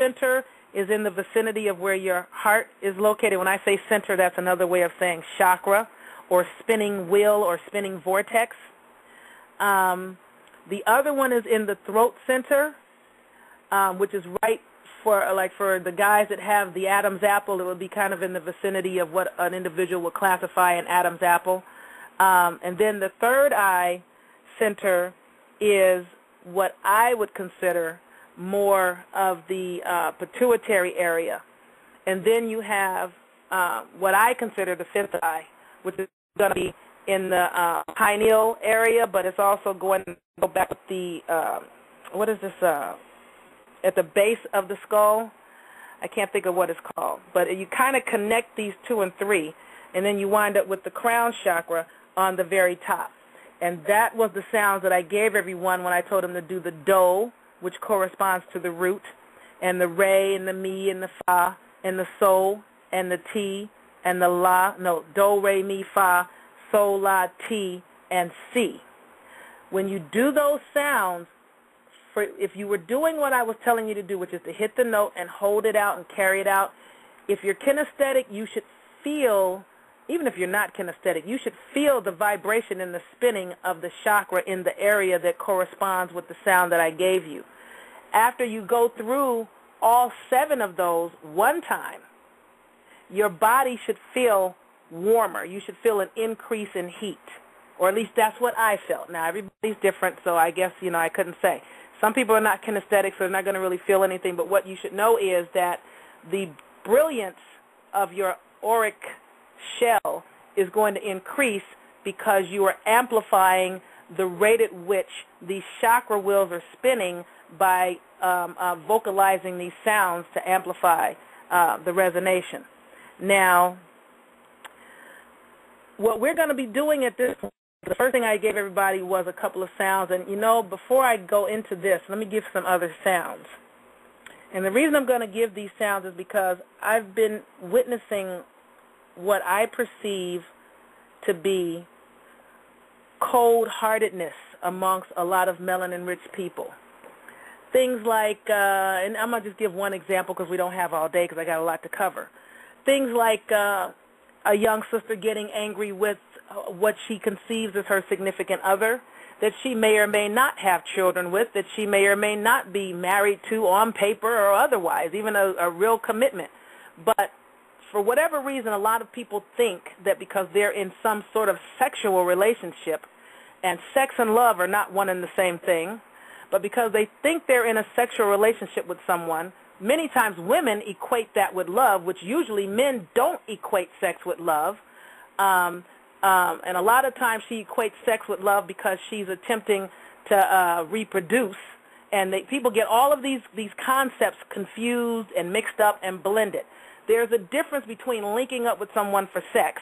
center is in the vicinity of where your heart is located. When I say center, that's another way of saying chakra or spinning wheel or spinning vortex. The other one is in the throat center, which is right for the guys that have the Adam's apple. It would be kind of in the vicinity of what an individual would classify an Adam's apple. And then the third eye center is what I would consider more of the pituitary area. And then you have what I consider the fifth eye, which is going to be in the pineal area, but it's also going to go back with the, what is this, at the base of the skull. I can't think of what it's called. But you kind of connect these 2 and 3, and then you wind up with the crown chakra on the very top. And that was the sounds that I gave everyone when I told them to do the do, which corresponds to the root, and the re, and the mi, and the fa, and the so, and the ti, and the la, no, do, re, mi, fa, so, la, ti, and si. When you do those sounds, if you were doing what I was telling you to do, which is to hit the note and hold it out and carry it out, if you're kinesthetic, you should feel, even if you're not kinesthetic, you should feel the vibration and the spinning of the chakra in the area that corresponds with the sound that I gave you. After you go through all 7 of those one time, your body should feel warmer. You should feel an increase in heat, or at least that's what I felt. Now, everybody's different, so I guess, I couldn't say. Some people are not kinesthetic, so they're not going to really feel anything, but what you should know is that the brilliance of your auric shell is going to increase because you are amplifying the rate at which these chakra wheels are spinning by vocalizing these sounds to amplify the resonation. Now, what we're going to be doing at this point, the first thing I gave everybody was a couple of sounds, and before I go into this, let me give some other sounds. And the reason I'm going to give these sounds is because I've been witnessing what I perceive to be cold-heartedness amongst a lot of melanin-rich people. Things like, and I'm going to just give one example because we don't have all day because I got a lot to cover. Things like a young sister getting angry with what she conceives as her significant other, that she may or may not have children with, that she may or may not be married to on paper or otherwise, even a real commitment. But for whatever reason, a lot of people think that because they're in some sort of sexual relationship, and sex and love are not one and the same thing, but because they think they're in a sexual relationship with someone, many times women equate that with love, which usually men don't equate sex with love. And a lot of times she equates sex with love because she's attempting to reproduce. And people get all of these concepts confused and mixed up and blended. There's a difference between linking up with someone for sex,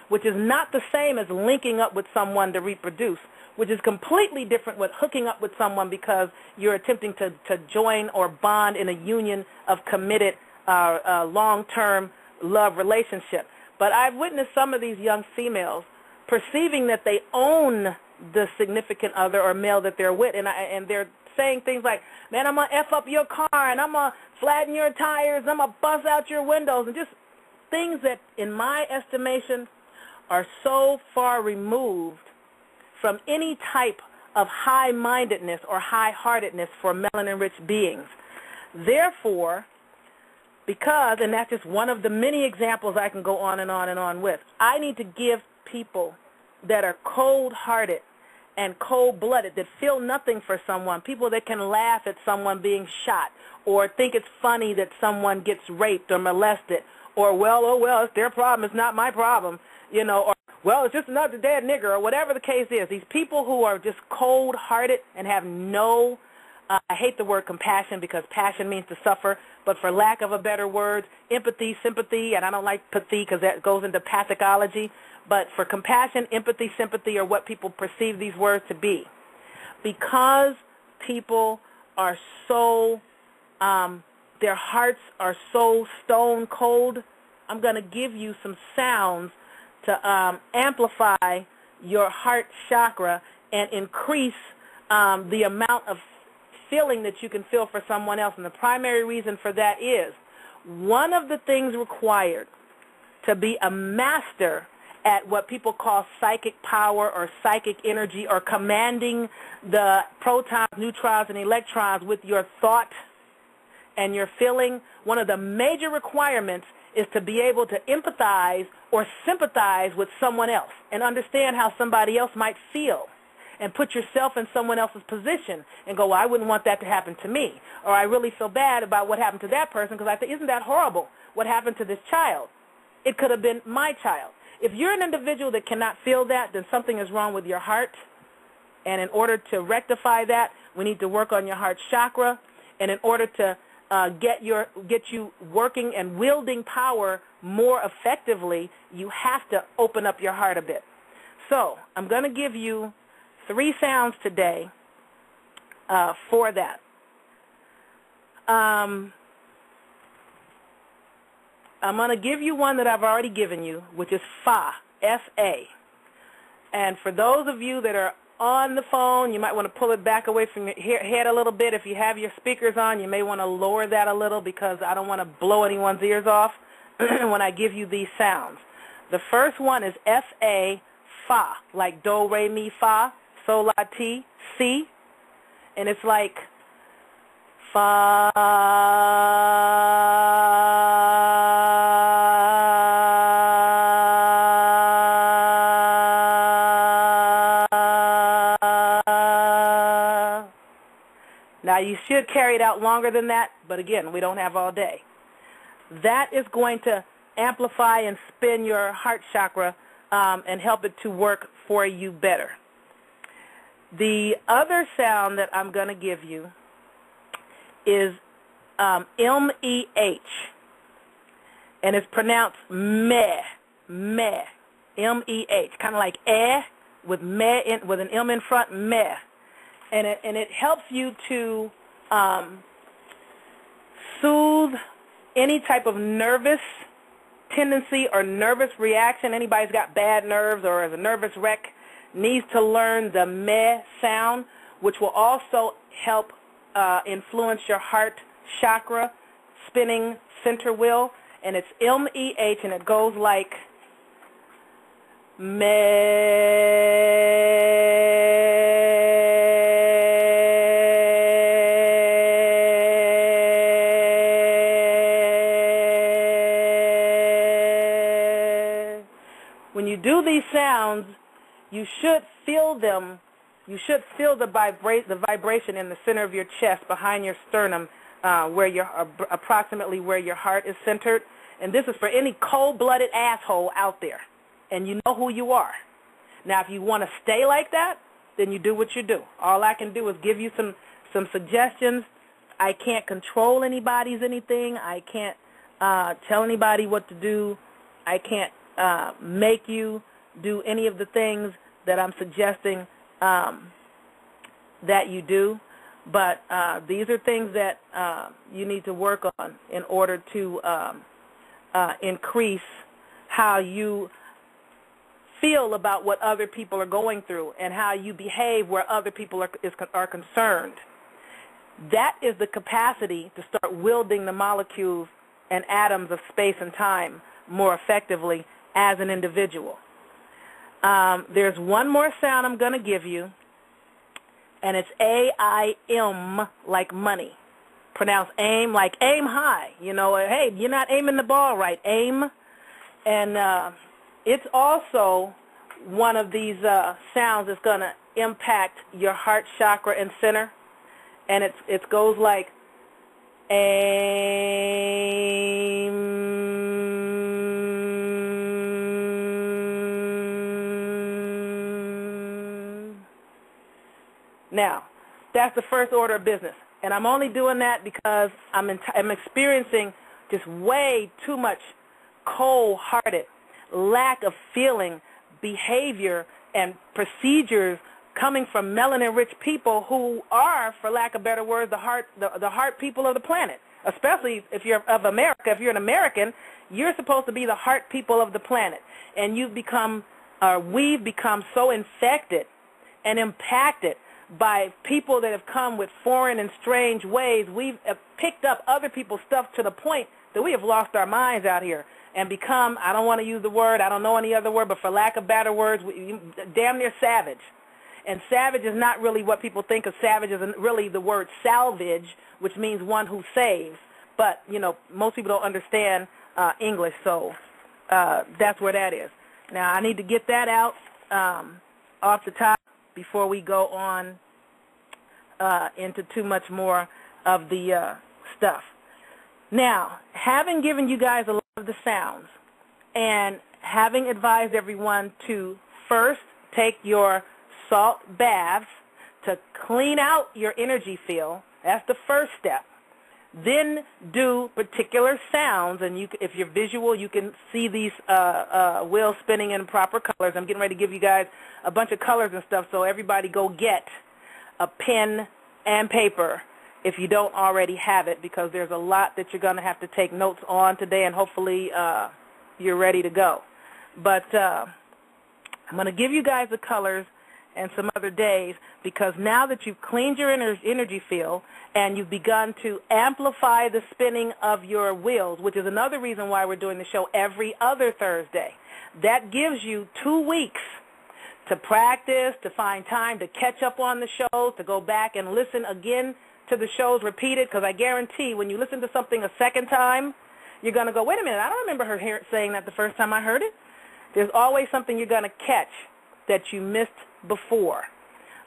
which is not the same as linking up with someone to reproduce, which is completely different with hooking up with someone because you're attempting to join or bond in a union of committed long-term love relationship. But I've witnessed some of these young females perceiving that they own the significant other or male that they're with, and they're saying things like, man, I'm going to F up your car, and I'm going to flatten your tires, and I'm going to buzz out your windows, and just things that, in my estimation, are so far removed from any type of high-mindedness or high-heartedness for melanin-rich beings. Therefore, because, and that's just one of the many examples I can go on and on and on with, I need to give people that are cold-hearted and cold-blooded, that feel nothing for someone, people that can laugh at someone being shot or think it's funny that someone gets raped or molested, or, well, oh, well, it's their problem, it's not my problem, or, well, it's just another dead nigger, or whatever the case is. These people who are just cold-hearted and have no, I hate the word compassion because passion means to suffer, but for lack of a better word, empathy, sympathy, and I don't like pathy because that goes into pathology, but for compassion, empathy, sympathy are what people perceive these words to be. Because people are so, their hearts are so stone cold, I'm going to give you some sounds to amplify your heart chakra and increase the amount of feeling that you can feel for someone else. And the primary reason for that is one of the things required to be a master at what people call psychic power or psychic energy, or commanding the protons, neutrons, and electrons with your thought and your feeling. One of the major requirements is to be able to empathize or sympathize with someone else and understand how somebody else might feel, and put yourself in someone else's position and go, well, I wouldn't want that to happen to me, or I really feel bad about what happened to that person because I think, isn't that horrible what happened to this child? It could have been my child. If you're an individual that cannot feel that, then something is wrong with your heart. And in order to rectify that, we need to work on your heart chakra. And in order to get you working and wielding power more effectively, you have to open up your heart a bit. So I'm going to give you 3 sounds today for that. I'm going to give you one that I've already given you, which is Fa, F-A. And for those of you that are on the phone, you might want to pull it back away from your head a little bit. If you have your speakers on, you may want to lower that a little, because I don't want to blow anyone's ears off when I give you these sounds. The first one is F-A, Fa, like do, re, mi, fa, sol, la, ti, si. And it's like Fa. Now, you should carry it out longer than that, but again, we don't have all day. That is going to amplify and spin your heart chakra and help it to work for you better. The other sound that I'm going to give you is M-E-H, and it's pronounced meh, meh, M-E-H, kind of like eh with meh with an M in front, meh. And it helps you to soothe any type of nervous tendency or nervous reaction. Anybody's got bad nerves or is a nervous wreck needs to learn the meh sound, which will also help influence your heart chakra spinning center wheel. And it's M-E-H, and it goes like meh. When you do these sounds, you should feel them. You should feel the vibration in the center of your chest, behind your sternum, approximately where your heart is centered. And this is for any cold-blooded asshole out there, and you know who you are. Now, if you want to stay like that, then you do what you do. All I can do is give you some suggestions. I can't control anybody's anything. I can't tell anybody what to do. I can't make you do any of the things that I'm suggesting that you do. But these are things that you need to work on in order to increase how you feel about what other people are going through and how you behave where other people are concerned. That is the capacity to start wielding the molecules and atoms of space and time more effectively as an individual. There's one more sound I'm going to give you, and it's A-I-M, like money. Pronounced aim, like aim high. You know, hey, you're not aiming the ball right. Aim. And it's also one of these sounds that's going to impact your heart chakra and center. And it goes like aim. Now, that's the first order of business. And I'm only doing that because I'm experiencing just way too much cold-hearted, lack of feeling, behavior, and procedures coming from melanin-rich people who are, for lack of better words, the heart people of the planet. Especially if you're of America. If you're an American, you're supposed to be the heart people of the planet. And we've become so infected and impacted by people that have come with foreign and strange ways. We've picked up other people's stuff to the point that we have lost our minds out here and become, I don't want to use the word, I don't know any other word, but for lack of better words, damn near savage. And savage is not really what people think of. Savage is really the word salvage, which means one who saves. But, you know, most people don't understand English, so that's where that is. Now, I need to get that out off the top before we go on into too much more of the stuff. Now, having given you guys a lot of the sounds and having advised everyone to first take your salt baths to clean out your energy field, that's the first step. Then do particular sounds, and if you're visual, you can see these wheels spinning in proper colors. I'm getting ready to give you guys a bunch of colors and stuff, so everybody go get a pen and paper if you don't already have it, because there's a lot that you're going to have to take notes on today, and hopefully you're ready to go. But I'm going to give you guys the colors and some other days, because now that you've cleaned your energy field and you've begun to amplify the spinning of your wheels, which is another reason why we're doing the show every other Thursday, that gives you 2 weeks to practice, to find time to catch up on the shows, to go back and listen again to the shows repeated, because I guarantee when you listen to something a second time, you're going to go, wait a minute, I don't remember her saying that the first time I heard it. There's always something you're going to catch that you missed before.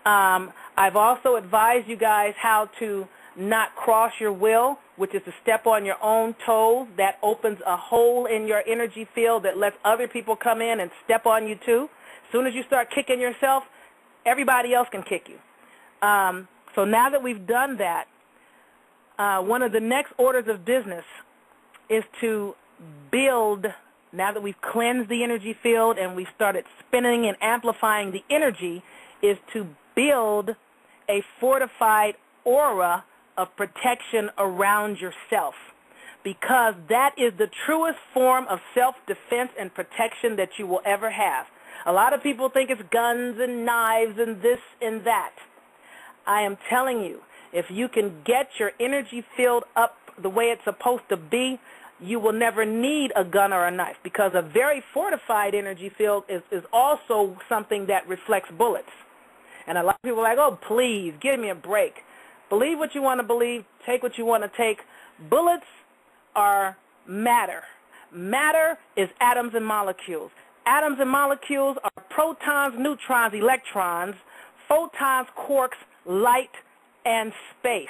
I've also advised you guys how to not cross your will, which is to step on your own toes. That opens a hole in your energy field that lets other people come in and step on you too. As soon as you start kicking yourself, everybody else can kick you. So now that we've done that, one of the next orders of business is to build. Now that we've cleansed the energy field and we've started spinning and amplifying the energy, is to build a fortified aura of protection around yourself, because that is the truest form of self-defense and protection that you will ever have. A lot of people think it's guns and knives and this and that. I am telling you, if you can get your energy field up the way it's supposed to be, you will never need a gun or a knife, because a very fortified energy field is also something that reflects bullets. And a lot of people are like, oh, please, give me a break. Believe what you want to believe. Take what you want to take. Bullets are matter. Matter is atoms and molecules. Atoms and molecules are protons, neutrons, electrons, photons, quarks, light, and space.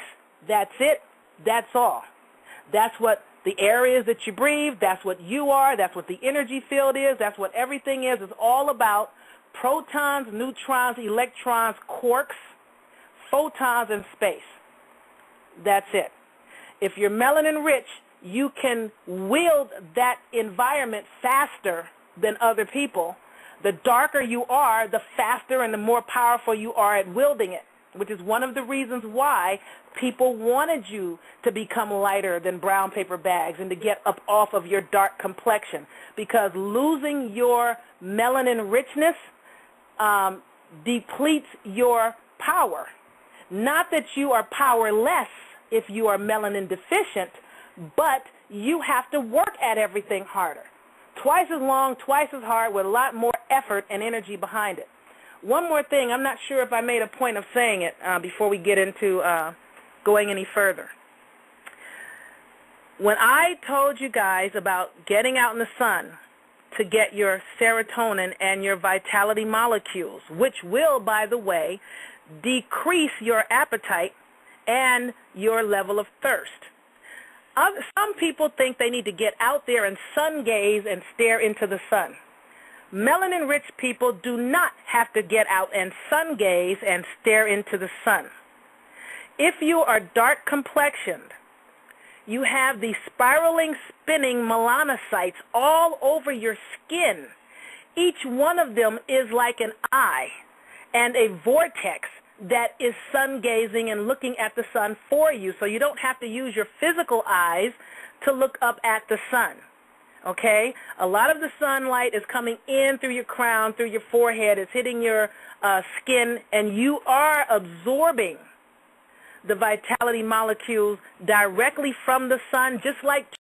That's it. That's all. That's what the air is that you breathe. That's what you are. That's what the energy field is. That's what everything is. It's all about protons, neutrons, electrons, quarks, photons, and space. That's it. If you're melanin rich, you can wield that environment faster than other people. The darker you are, the faster and the more powerful you are at wielding it, which is one of the reasons why people wanted you to become lighter than brown paper bags and to get up off of your dark complexion, because losing your melanin richness depletes your power. Not that you are powerless if you are melanin deficient, but you have to work at everything harder. Twice as long, twice as hard, with a lot more effort and energy behind it. One more thing, I'm not sure if I made a point of saying it before we get into going any further. When I told you guys about getting out in the sun to get your serotonin and your vitality molecules, which will, by the way, decrease your appetite and your level of thirst. Some people think they need to get out there and sun gaze and stare into the sun. Melanin-rich people do not have to get out and sun gaze and stare into the sun. If you are dark complexioned, you have the spiraling, spinning melanocytes all over your skin. Each one of them is like an eye and a vortex that is sun gazing and looking at the sun for you, so you don't have to use your physical eyes to look up at the sun. Okay? A lot of the sunlight is coming in through your crown, through your forehead. It's hitting your skin, and you are absorbing the vitality molecules directly from the sun, just like